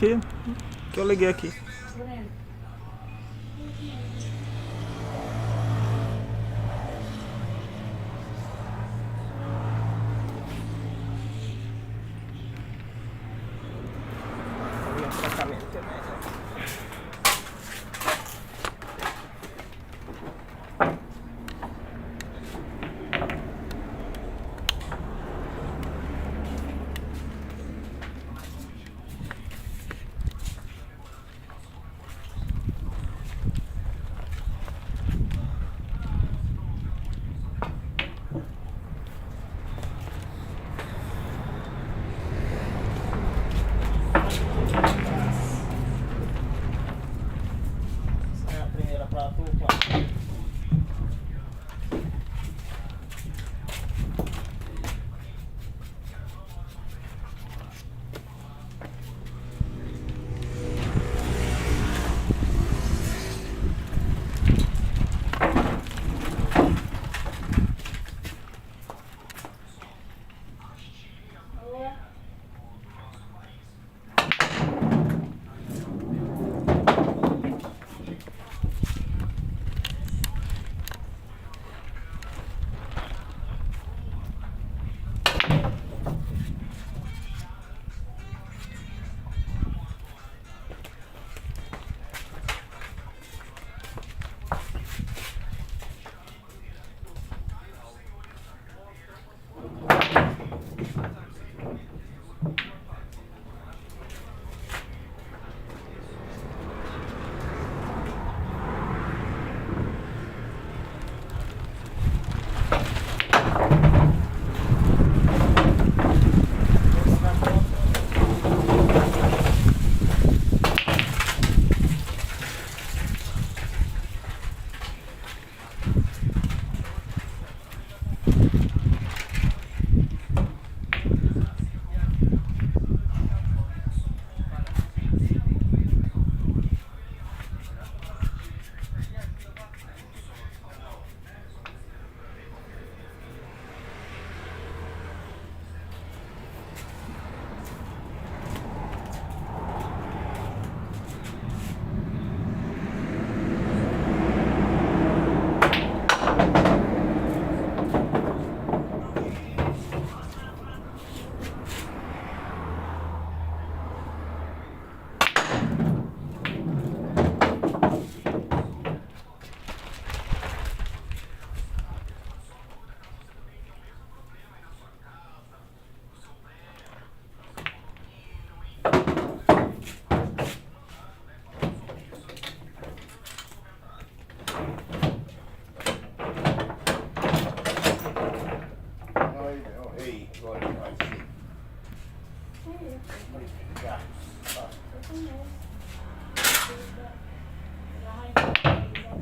aqui, que eu liguei aqui. Essa é a primeira pra tu,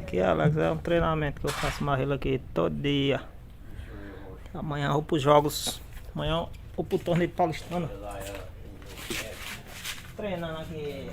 aqui, Alex, é um treinamento que eu faço marrelo aqui todo dia. Amanhã eu vou pros jogos. Amanhã eu vou pro torneio paulistano. Treinando aqui.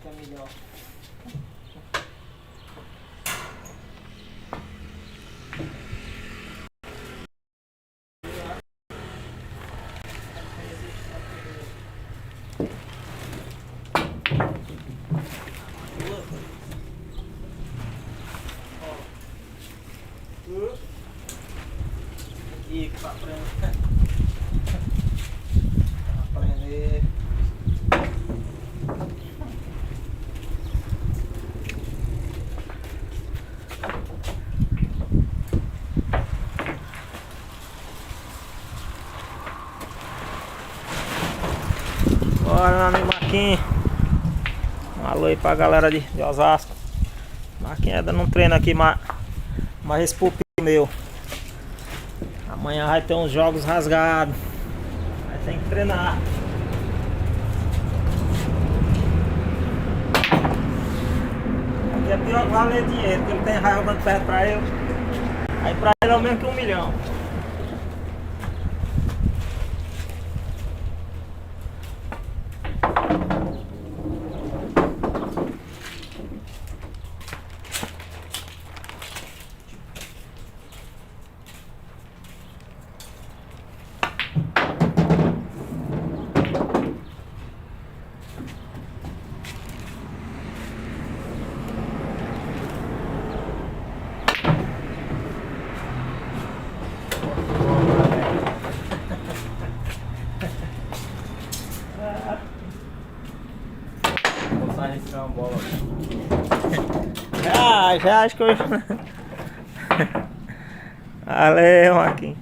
É melhor. Aqui pra aprender. Aprender. Bora, meu amigo Marquinhos. Um alô aí pra galera de Osasco. Marquinhos dando um treino aqui, mas esse pupilo meu. Amanhã vai ter uns jogos rasgados. Aí tem que treinar. Aqui é pior que valer dinheiro, porque ele tem raiva quando perde pra ele. Aí pra ele é o mesmo que 1 milhão. Vou sair riscar uma bola. Já acho que eu... Valeu, Marquinhos.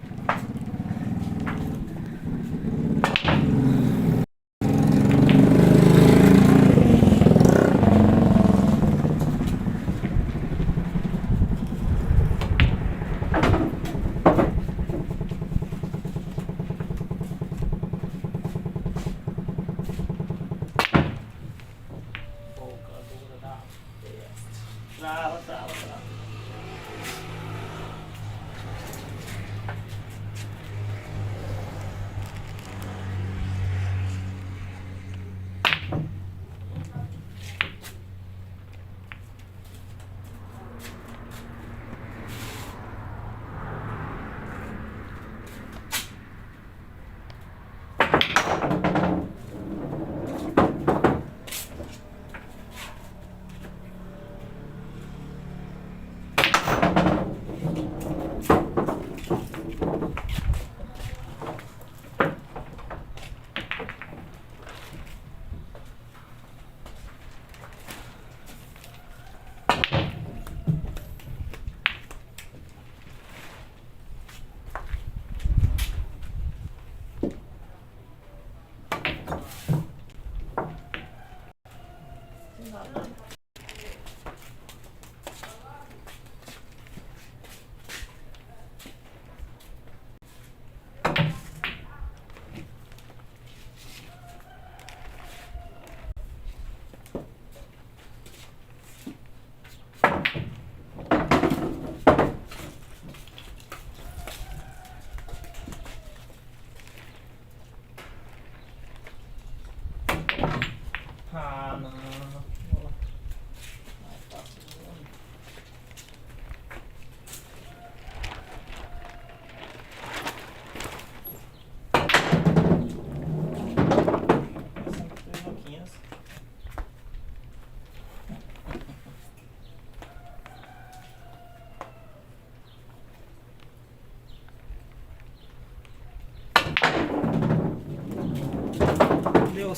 Trava. Ah, não.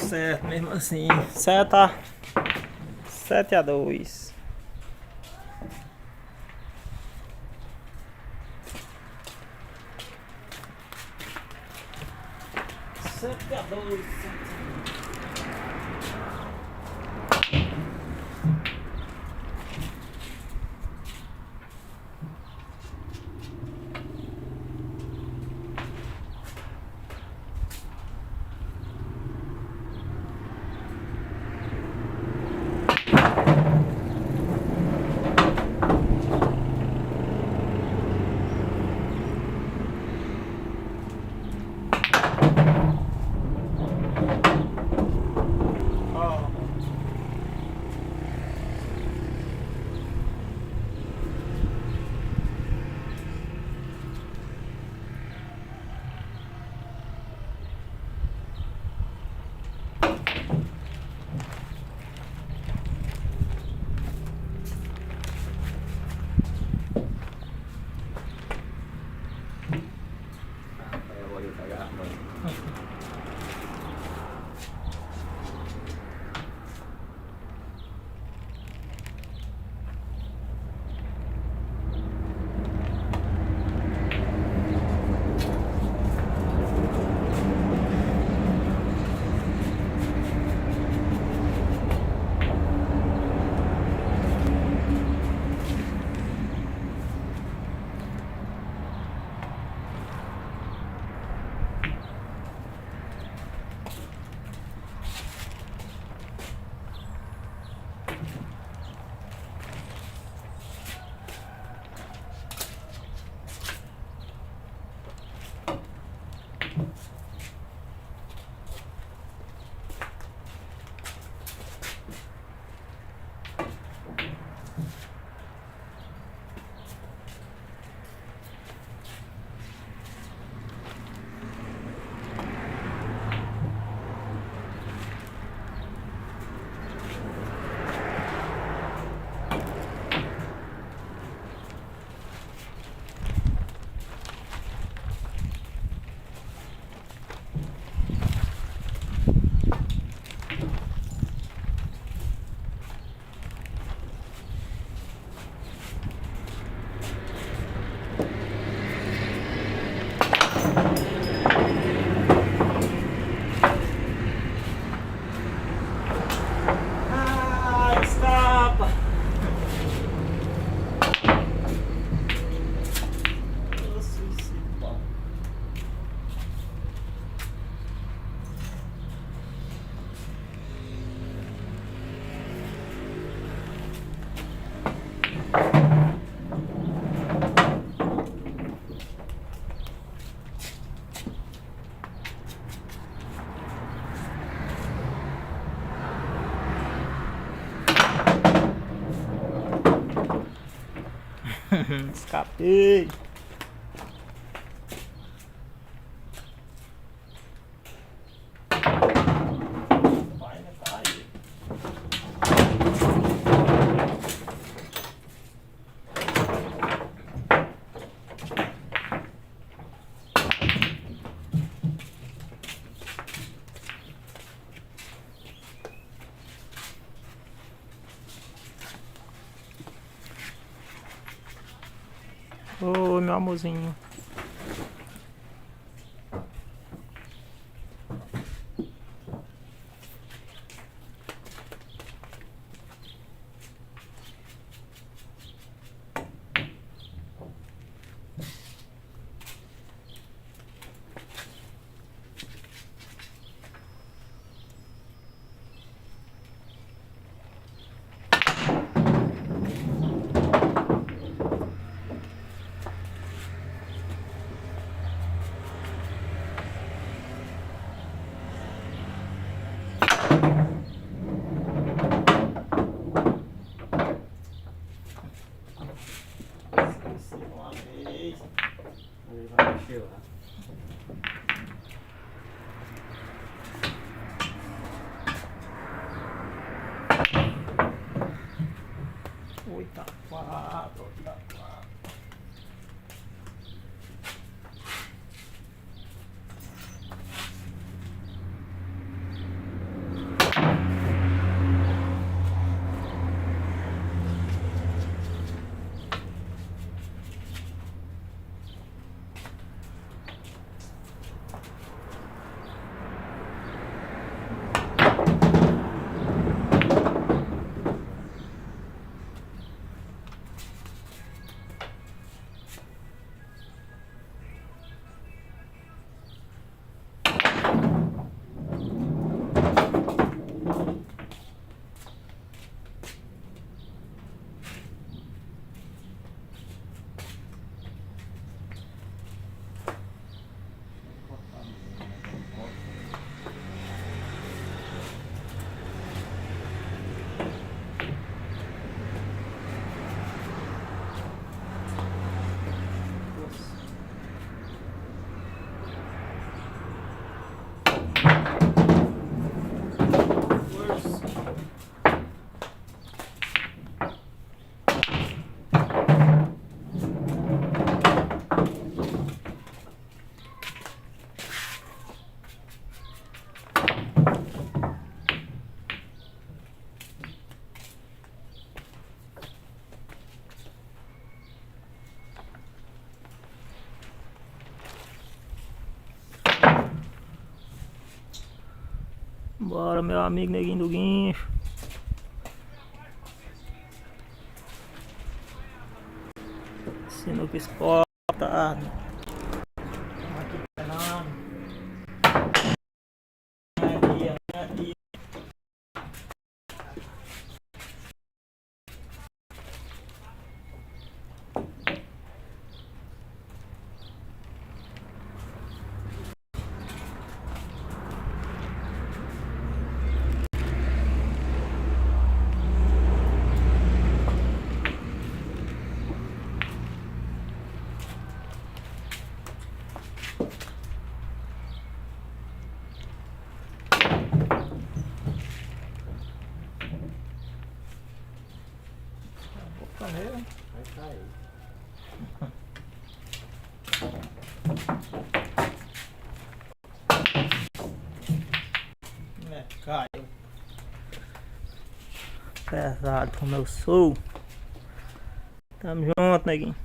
certo mesmo assim. 7-2. Sete a dois. Escapa! Escapei! Vai, né, tá aí. Oi, meu amorzinho. Esqueci uma vez. Ele vai mexer lá. Oita, quatro. Bora, meu amigo Neguinho do Guincho. Sinuca Esporte. Aqui Fernando. Aqui. Vai cair. Caiu. Pesado como eu sou. Tamo junto, neguinho.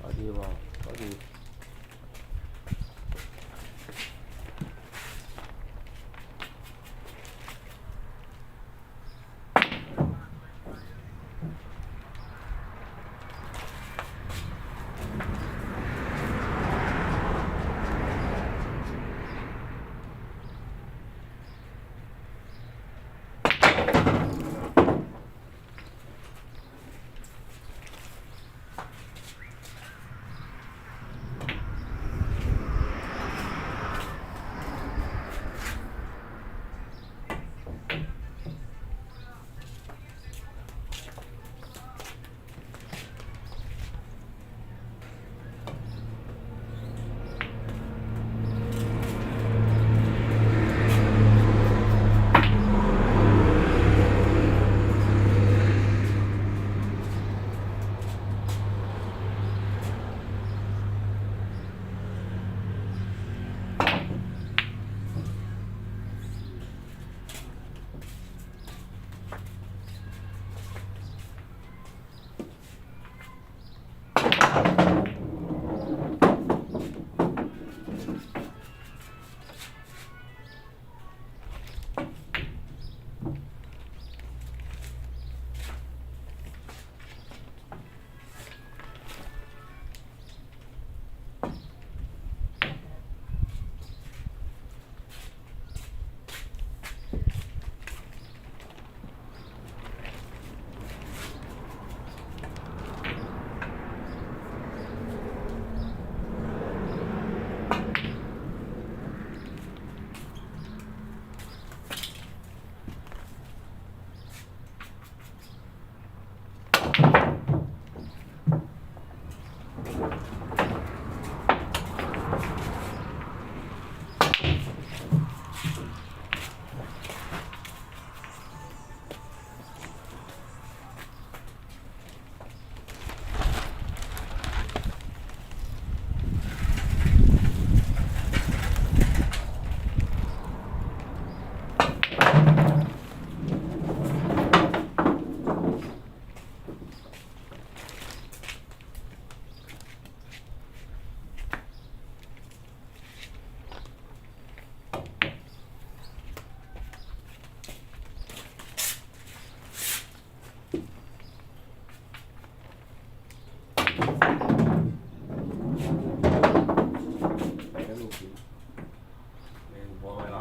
Pode ir, Val. Pode ir.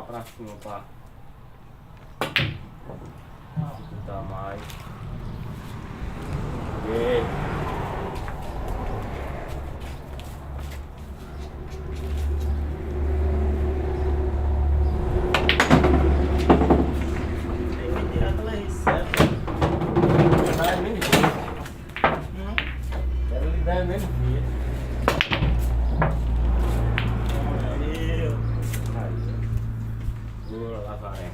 Pra cima pra escutar mais. Quero lhe dar menos dia. Boa, Lavaré.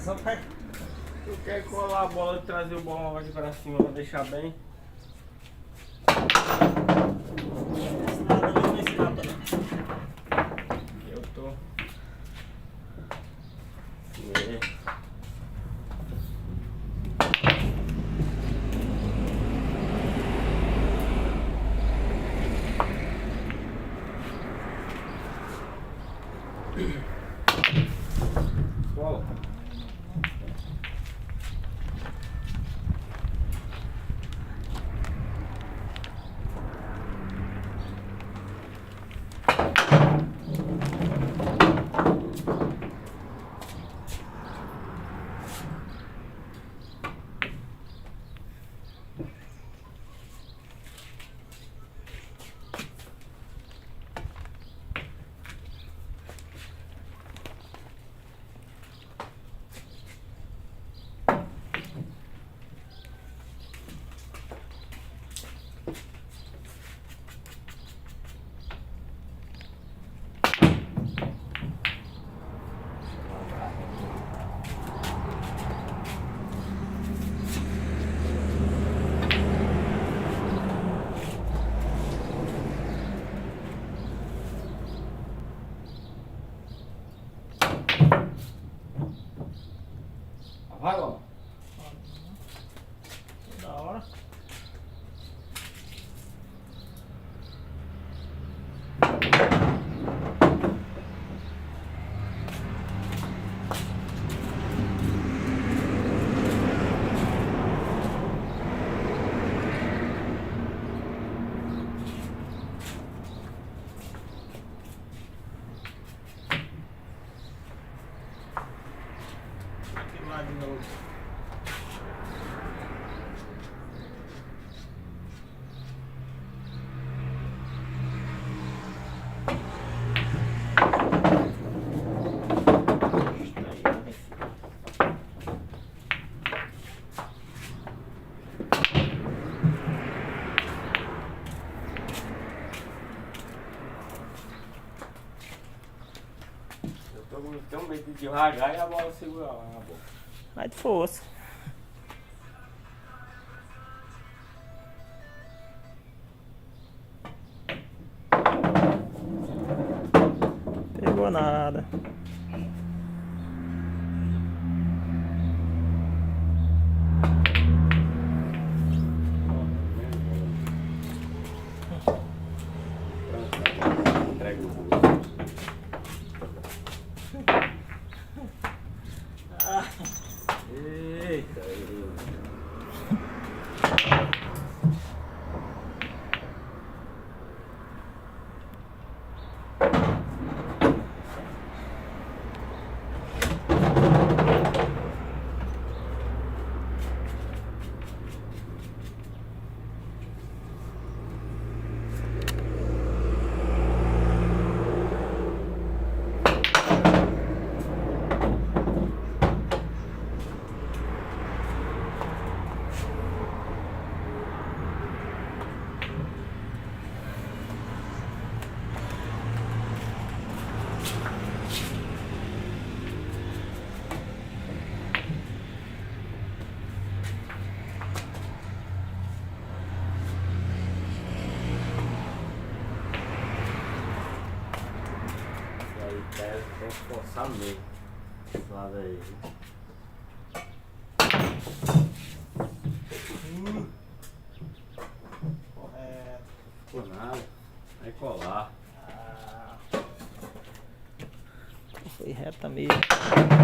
só vai. Tu quer colar a bola e trazer o bolão aqui pra cima pra deixar bem? Nada, não me escapa não. Eu tô. Bola. Vai, bola. Da hora. Aqui lá de novo. Eu tô com tão medo de ragar e a bola segurar lá na boca. Vai de força. Pegou nada. Entrega o bolso. Eita, aí, tem que forçar mesmo. Esse lado aí. Correto. Por nada. Vai colar. Foi reta mesmo. Reta.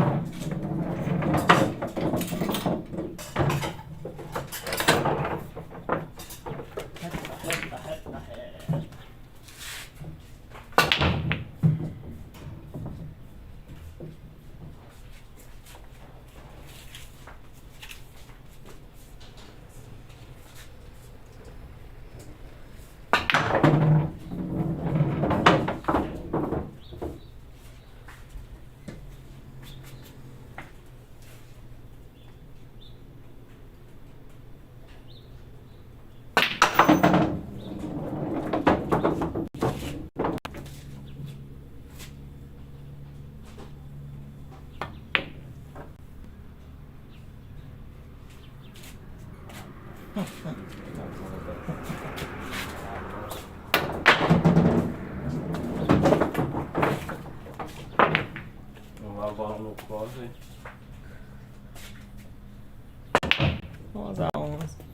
Vamos lá a bola no closet. 11-11.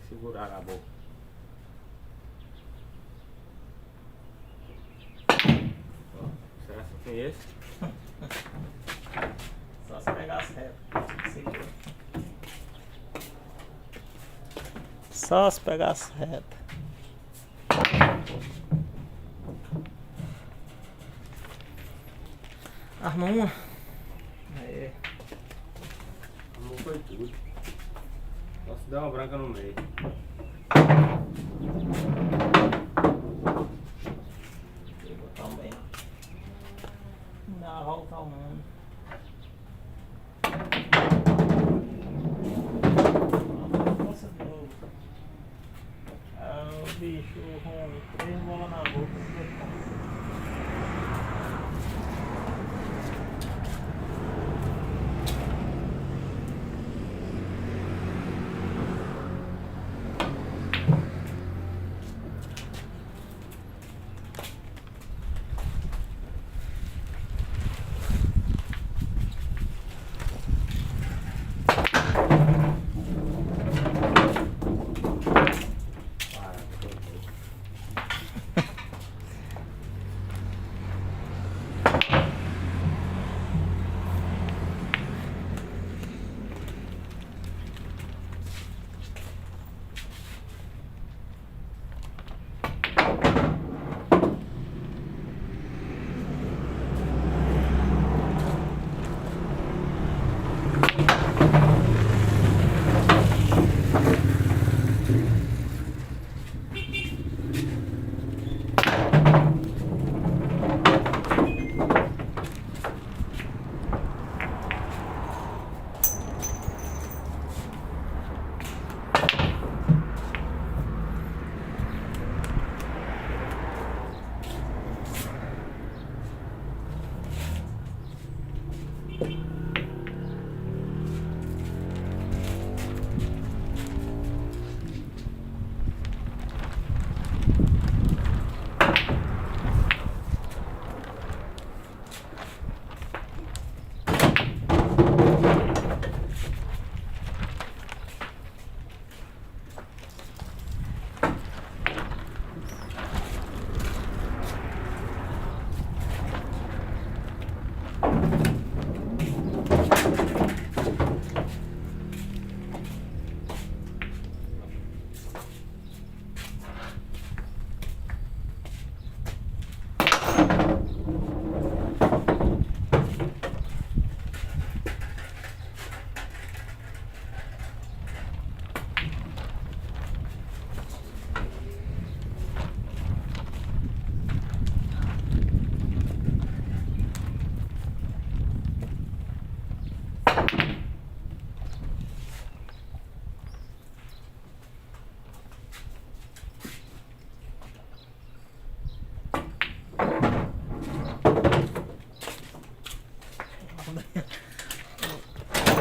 Segurar a boca. Será que tem esse? Só se pegar as retas. Segura. Só se pegar as retas. Arma uma. Aí. Não foi tudo. Só se der uma branca no meio. Vou botar um bem. Dá uma volta ao mundo. Nossa, novo. Ah, o bicho ruim. 3 bolas na boca.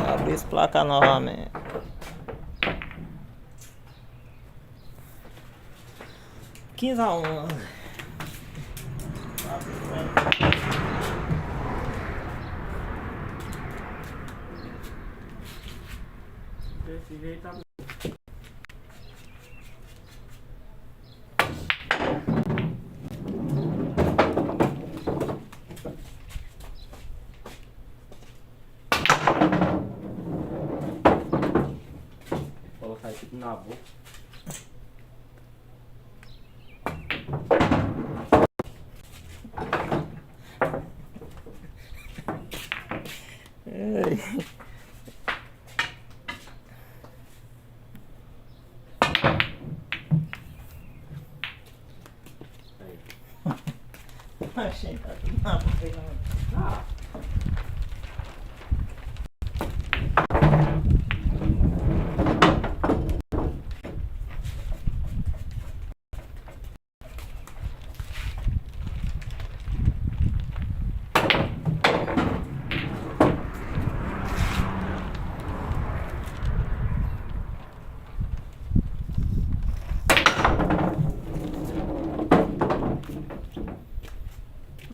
Abrir esse placar novamente. Quinze a 11. Desse jeito tá bom. Colocar isso aqui na boca. Ei. Achei, tá tudo na boca. Ah.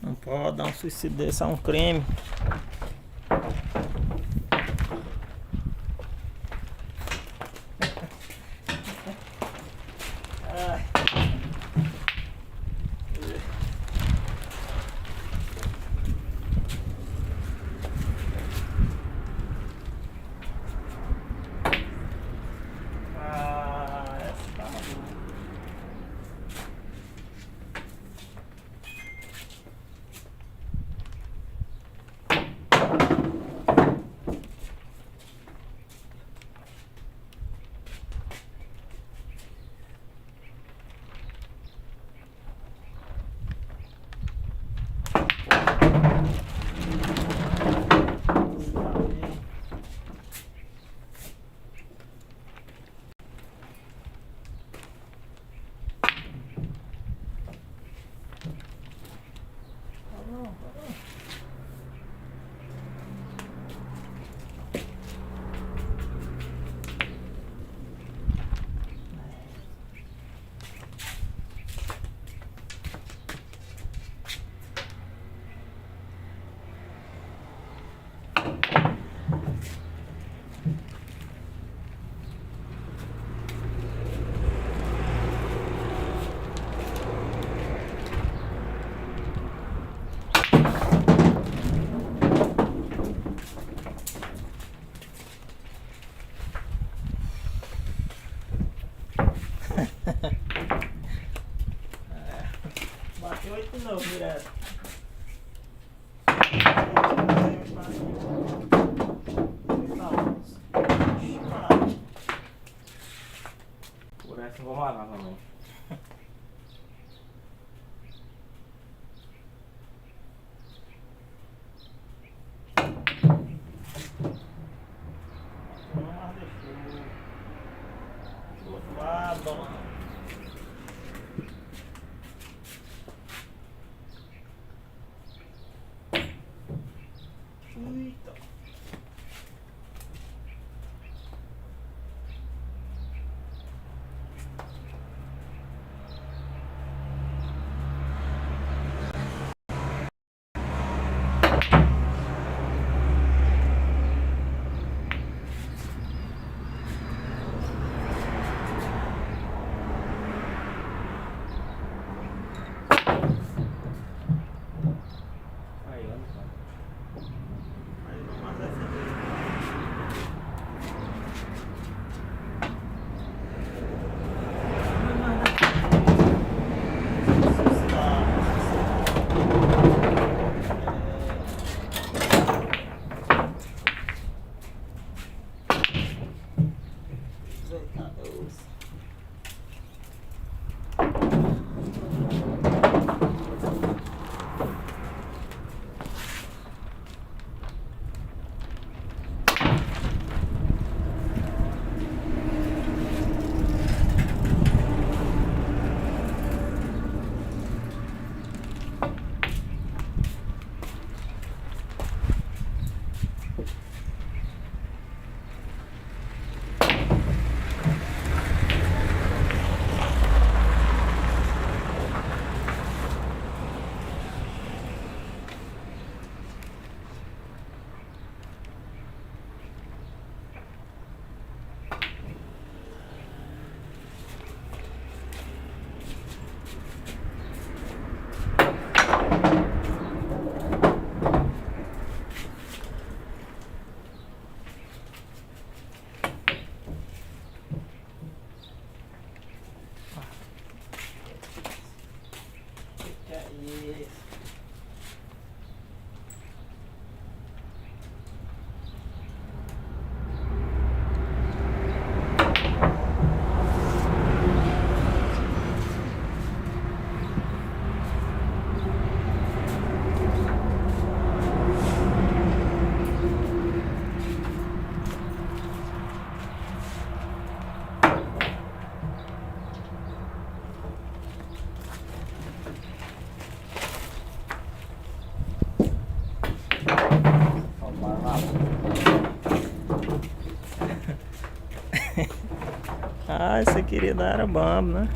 Não pode dar um suicídio desse, é um crime. Essa tá boa. Bateu 8 de novo, direto. Por essa eu vou matar também. Do outro lado, ó. Eita. Aí, olha só. Aí vamos acender. Ah, esse querido era bambo, né?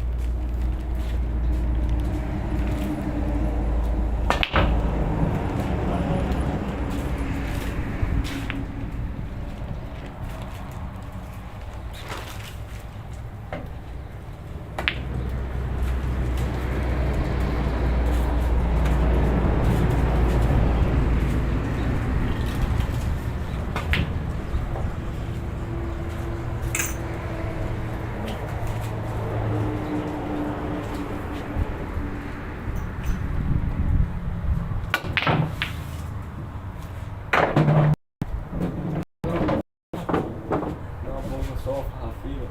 Dá uma boa no sofá, Rafinha.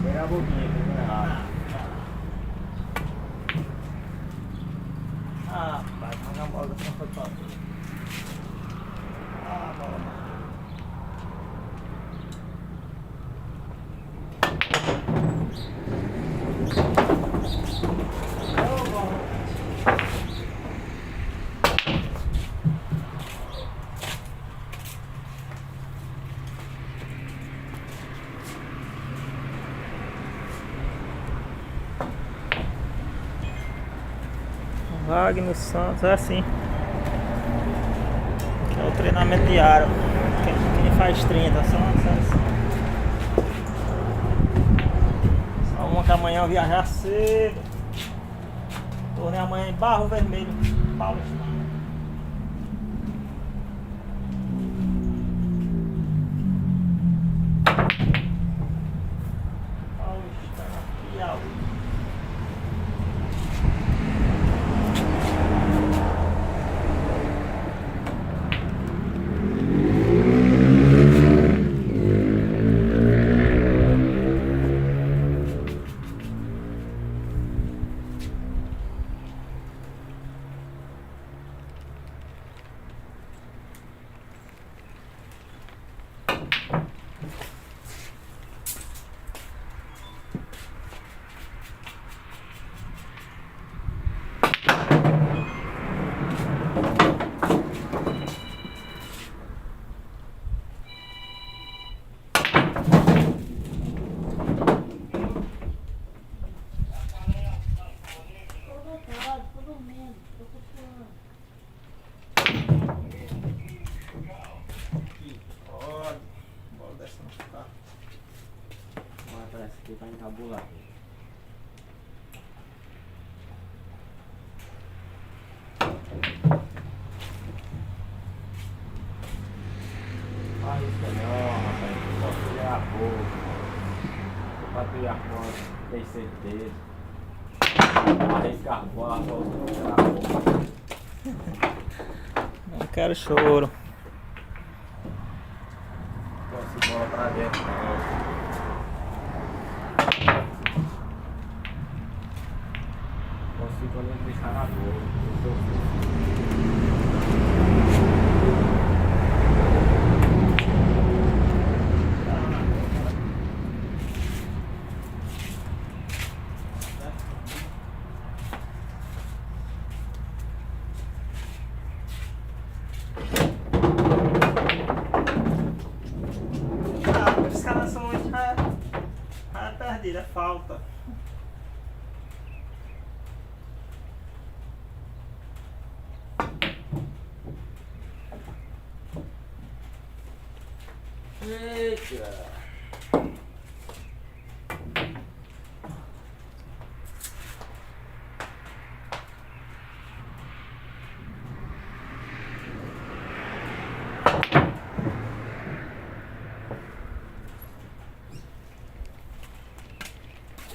Pega a boquinha, que não é errado. Ah, pai, mas a bola não foi top. Ah, bola. Wagner Santos é assim. Que é o treinamento diário. Quem faz 30, só uma que amanhã eu viajar cedo. Tornei amanhã em Barro Vermelho, Paulistano. Paulistano, Piauí. Olha, bola dessa não ficar. Mas parece que tá encabulado. Ah, isso é melhor, rapaz. Posso tirar a boca. Pra tirar a foto, tem certeza. Arriscar a bola, posso tirar a boca. Não quero choro. Posso bola pra dentro, não. Consigo nem deixar na boca. Ah, os caras são muito perdidos, é falta. Eita!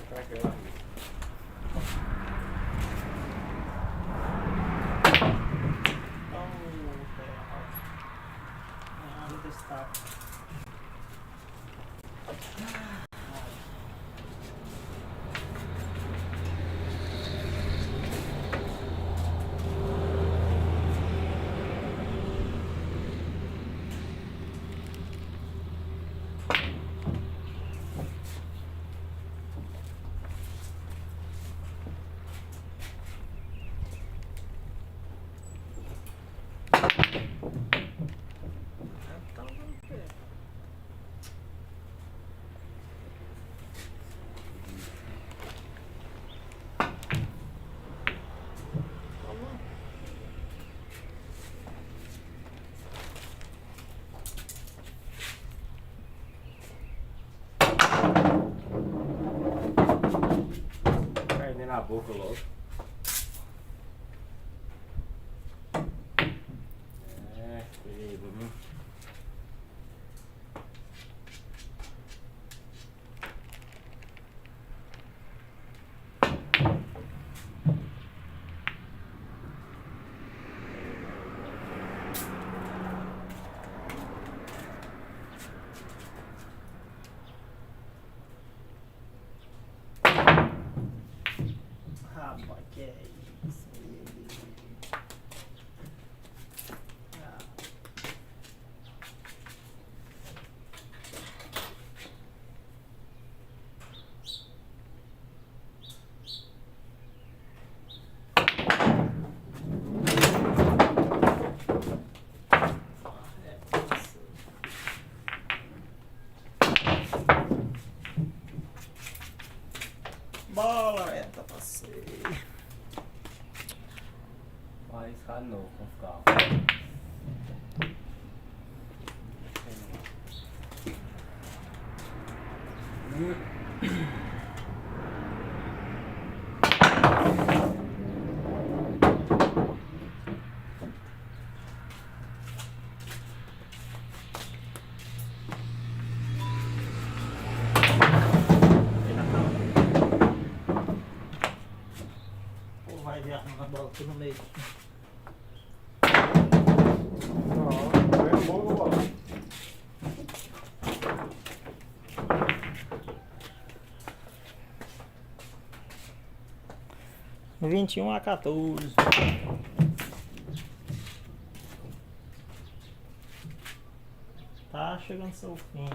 Pra aquela Vou testar. boca logo. É, perigo, viu? Rapaz, que é isso? Bola, reta, passei. Vai arriscar de novo com os carros. Pô, vai ver a bola aqui no meio. Não, é bom, bola. 21-14. Tá chegando seu fim.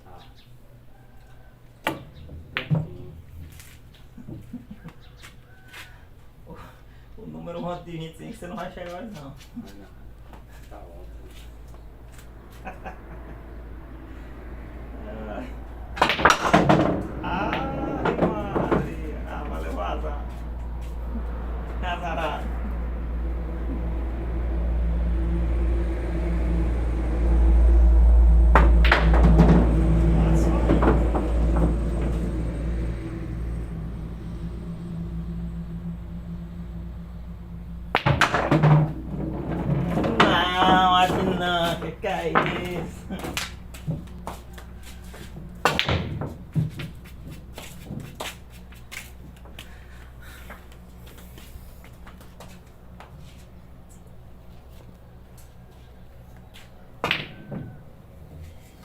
Tá. O número 1 de 25 você não vai chegar hoje não. Mas não. Tá ótimo. Ai, Maria. Ah, valeu o azar. Azarado. Não, acho que não. Que é isso?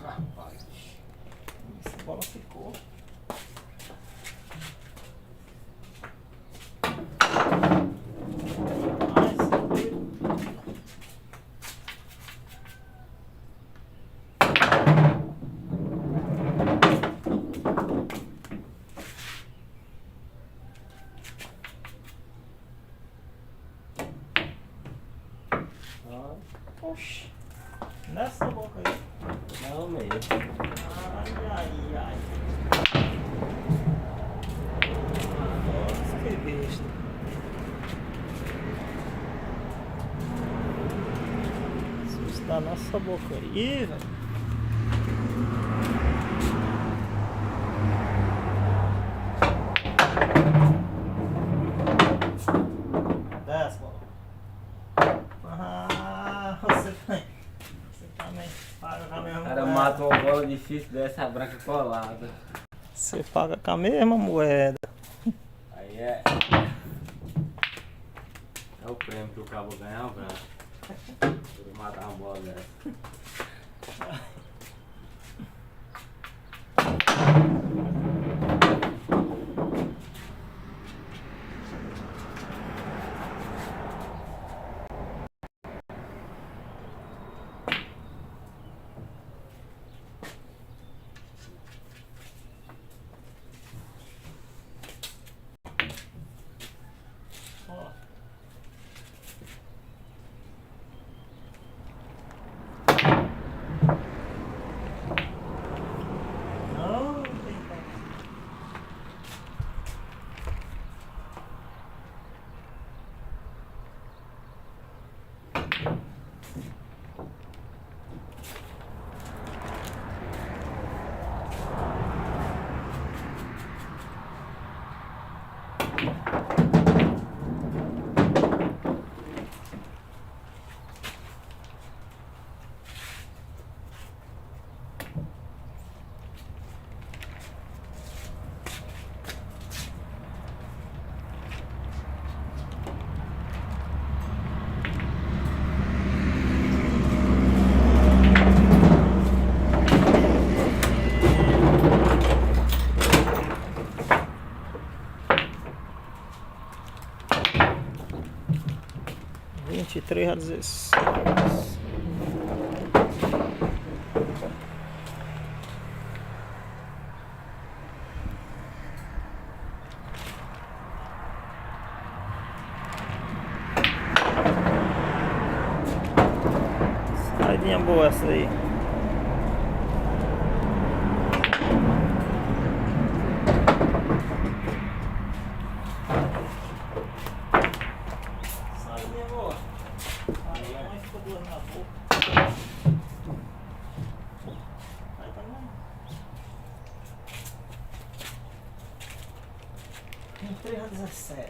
Rapaz. Essa bola ficou. Oxi, nessa boca aí. Não, mesmo. Ai, ai, ai. Nossa, que besta. Isso está nessa boca aí, velho. Desce, bola. Ah, você também paga com a mesma O cara moeda. mata uma bola difícil dessa branca colada. Você paga com a mesma moeda. Aí é. É o prêmio que o cabo ganha, o branco. Por matar uma bola dessa. Ó. Não, tem como. 3 a 16. Saidinha boa essa aí. Saidinha boa. Aí a mãe ficou duas na boca. Aí tá vendo? 3 a 17.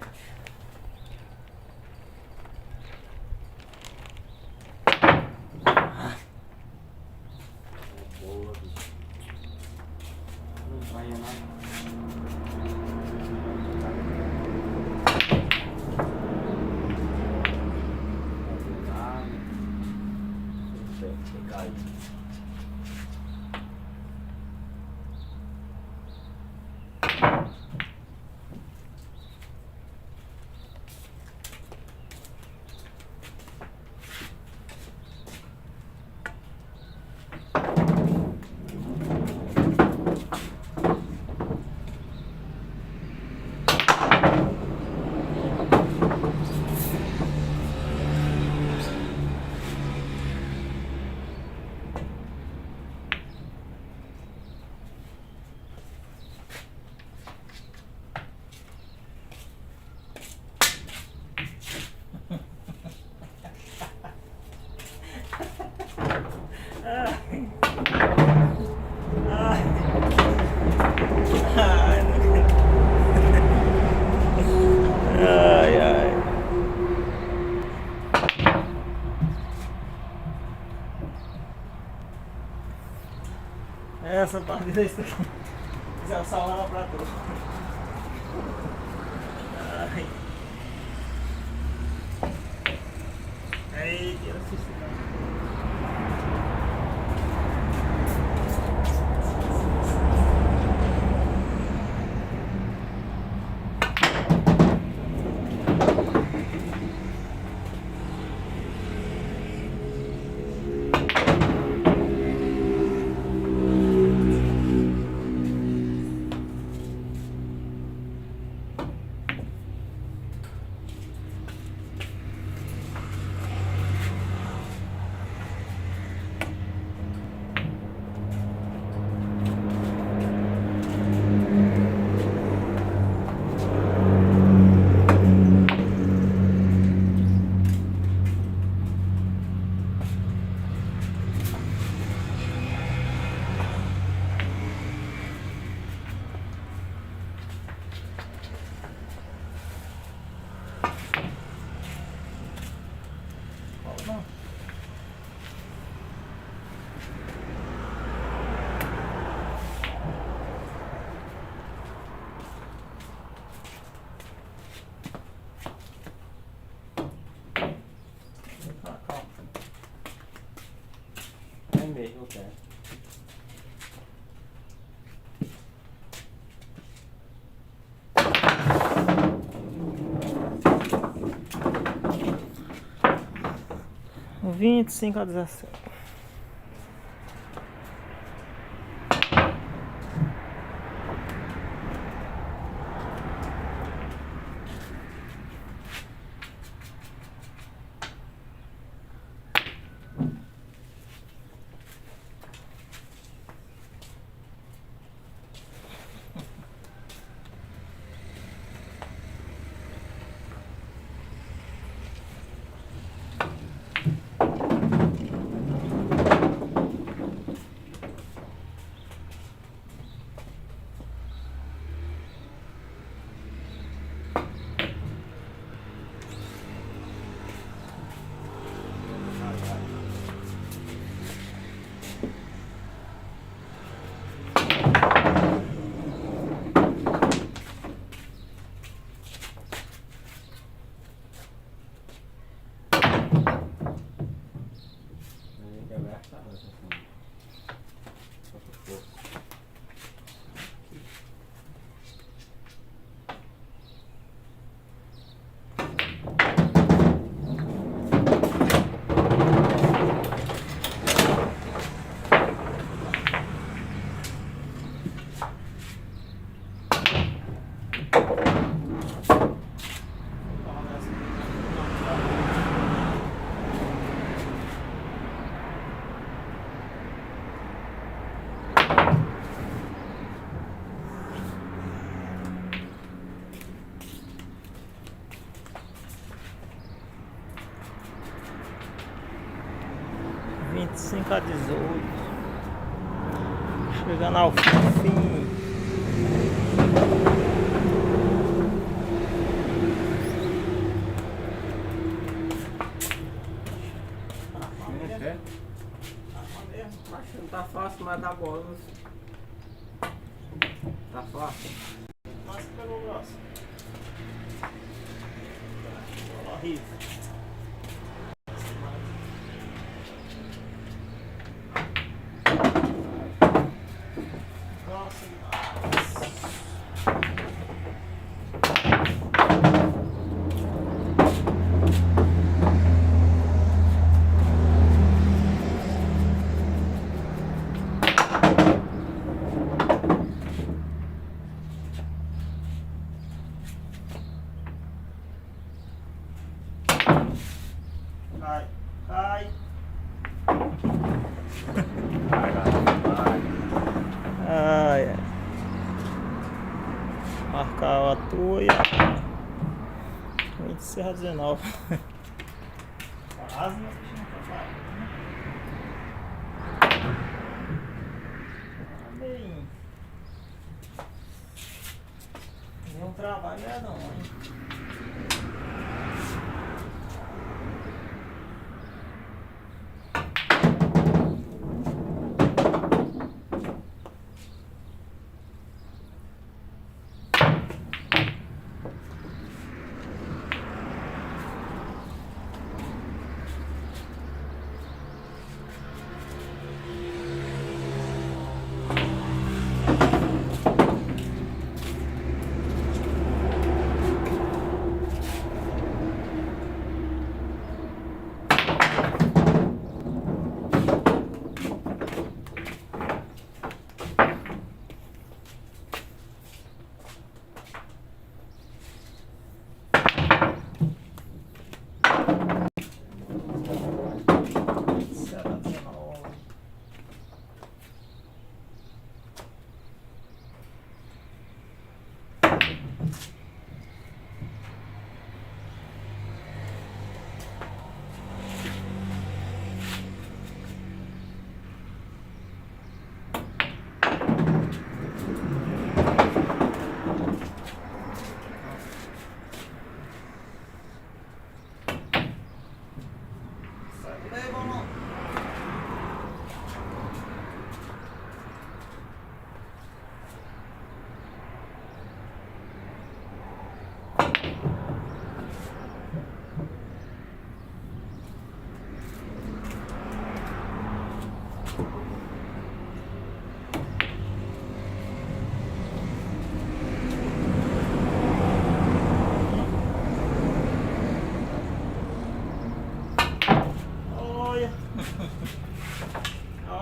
Boa, bicho. Não vai nada. Ai, ai. Essa partida é isso aqui. Já salva pra tu. Ai. Aí, tira a não. Nem mesmo, eu quero. Um 25 a 17. 25 a 18. Chegando ao fim. Acho que não tá fácil, mas dá bola. Tá fácil. Nossa, pegou o braço. Horrível. Cai, cai. Ai, ai. Marcar a tua e a 20/19. Quase, mas não tá falando. Bem. Deu um trabalho, não, hein?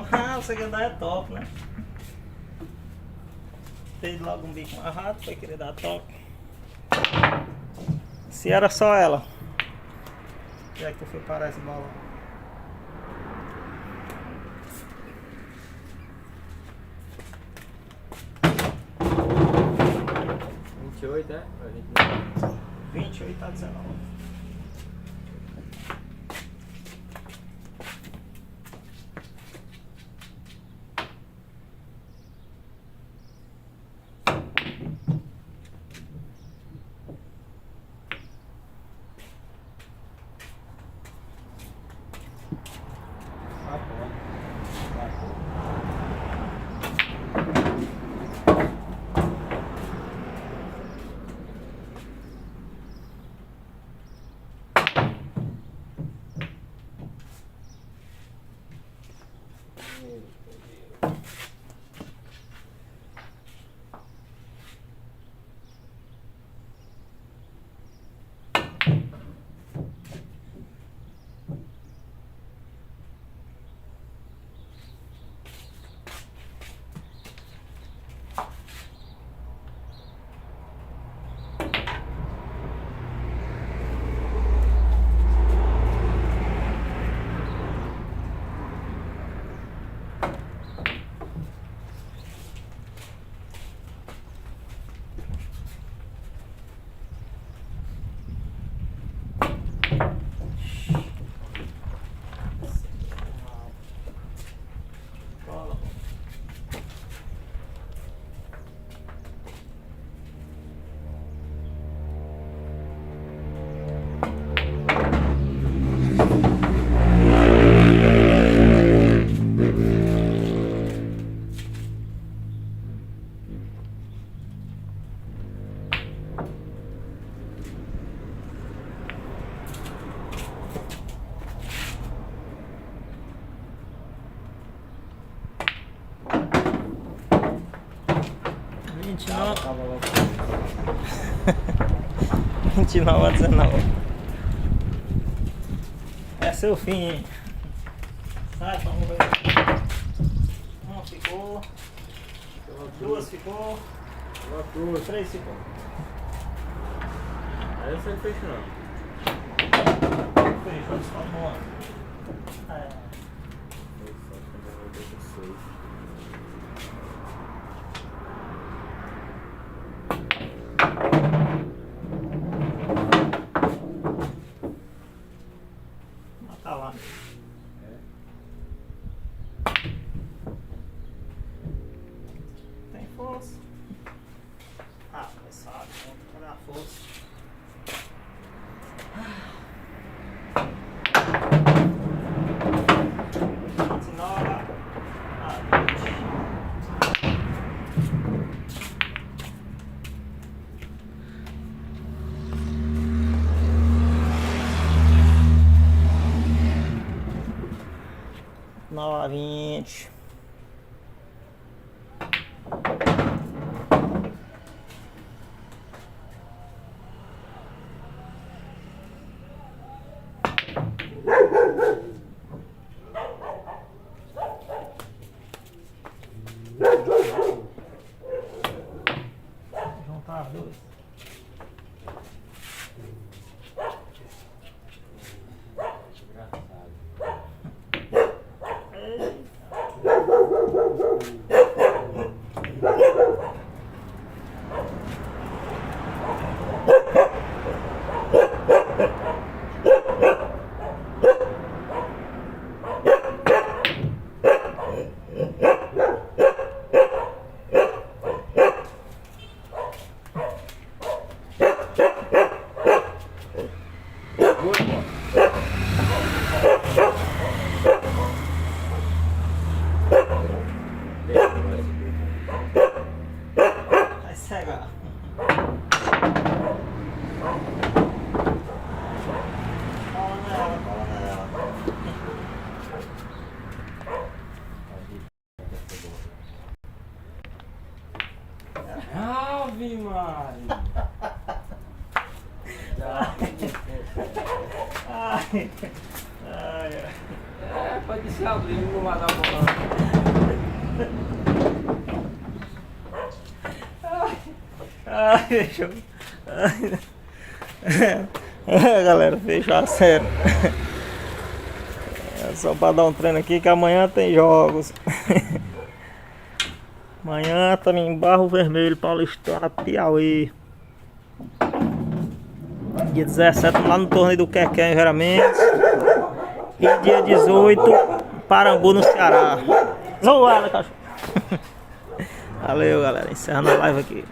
Ah, você quer dar é top, né? Fez logo um bico amarrado, foi querer dar toque. Se era só ela. E é que tu foi parar esse balão? $28, é? 28/19. 29. Tava logo. 29 a 19. É seu fim, hein? Sai, vamos ver. Uma ficou. Duas ficou. Duas. Três ficou. Aí eu sempre fechando. Fechou, só uma. É. Mas tá lá. Tem força. Ah, mas sabe, cadê a força? Nova 20. Juntar as duas. Vai cegar. Cola nela. Ave Maria! Ai, ai, É, pode se abrir, não vai dar bola. ai, fechou. É, galera, fechou a série. É só pra dar um treino aqui que amanhã tem jogos. Amanhã também em Barro Vermelho, Paulistana, Piauí. Dia 17 lá no torneio do Quequé em Vera Mendes. E dia 18, Parambu no Ceará. Zoada, cachorro. Valeu, galera. Encerrando a live aqui.